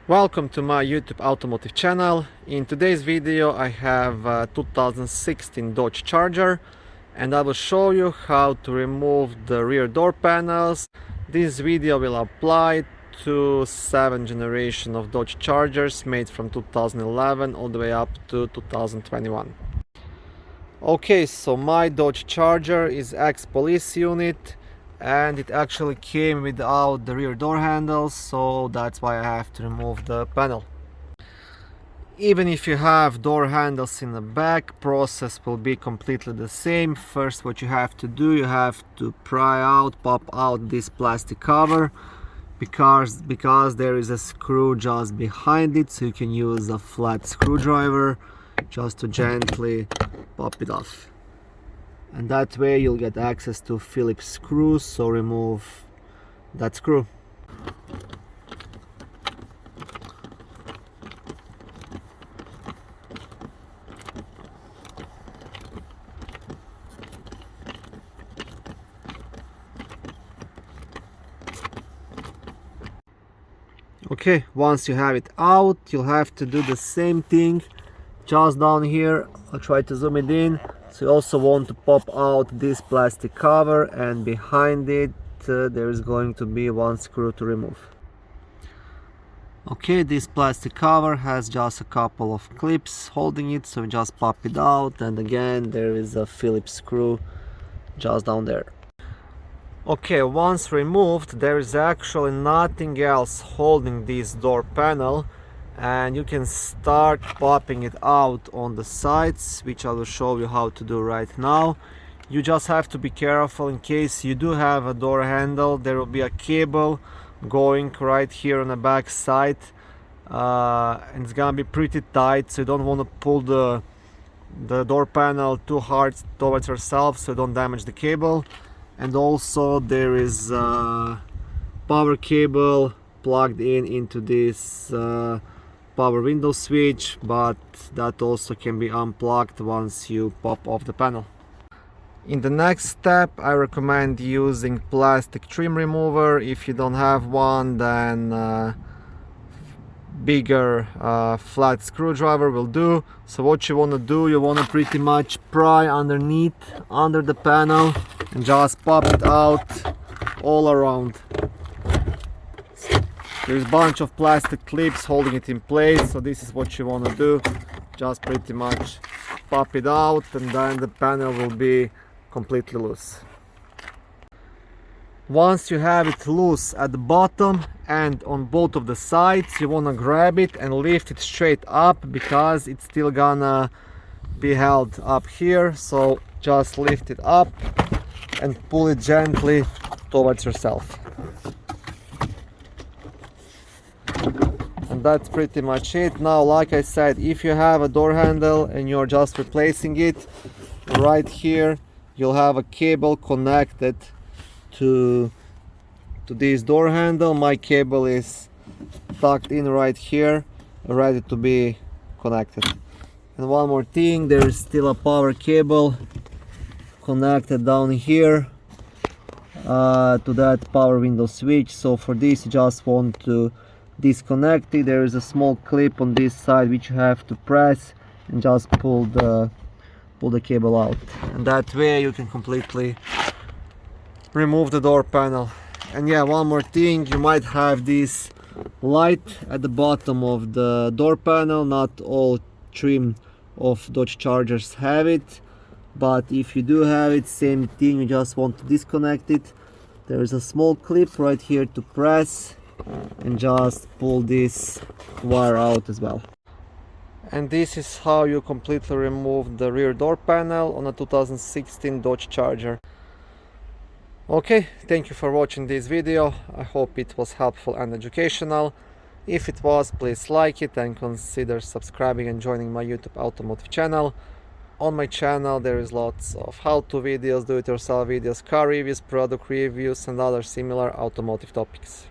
Welcome to my YouTube automotive channel. In today's video I have a 2016 Dodge Charger and I will show you how to remove the rear door panels. This video will apply to 7th generation of Dodge Chargers made from 2011 all the way up to 2021. Okay, so my Dodge Charger is ex-police unit and it actually came without the rear door handles, so that's why I have to remove the panel. Even if you have door handles in the back, process will be completely the same. First, what you have to do, you have to pop out this plastic cover because there is a screw just behind it, so you can use a flat screwdriver just to gently pop it off. And that way you'll get access to Phillips screws, so remove that screw. Okay, once you have it out, you'll have to do the same thing just down here. I'll try to zoom it in. So you also want to pop out this plastic cover, and behind it there is going to be one screw to remove. Okay, this plastic cover has just a couple of clips holding it, so just pop it out, and again there is a Phillips screw just down there. Okay, once removed, there is actually nothing else holding this door panel, and you can start popping it out on the sides, which I will show you how to do right now. You just have to be careful in case you do have a door handle. There will be a cable going right here on the back side, and it's gonna be pretty tight, so you don't want to pull the door panel too hard towards yourself so you don't damage the cable. And also there is a power cable plugged into this power window switch, but that also can be unplugged once you pop off the panel. In the next step, I recommend using plastic trim remover. If you don't have one, then bigger flat screwdriver will do. So what you want to do, you want to pretty much pry underneath under the panel and just pop it out all around. There's a bunch of plastic clips holding it in place, so this is what you want to do. Just pretty much pop it out, and then the panel will be completely loose. Once you have it loose at the bottom and on both of the sides, you want to grab it and lift it straight up because it's still gonna be held up here. So just lift it up and pull it gently towards yourself. And that's pretty much it. Now, like I said, if you have a door handle and you're just replacing it, right here you'll have a cable connected to this door handle. My cable is tucked in right here, ready to be connected. And one more thing, there is still a power cable connected down here to that power window switch. So for this, you just want to disconnect it. There is a small clip on this side which you have to press and just pull the cable out, and that way you can completely remove the door panel. And yeah, one more thing, you might have this light at the bottom of the door panel. Not all trim of Dodge Chargers have it, but if you do have it, same thing, you just want to disconnect it. There is a small clip right here to press and just pull this wire out as well. And this is how you completely remove the rear door panel on a 2016 Dodge Charger. Okay, thank you for watching this video. I hope it was helpful and educational. If it was, please like it and consider subscribing and joining my YouTube automotive channel. On my channel there is lots of how-to videos, do-it-yourself videos, car reviews, product reviews and other similar automotive topics.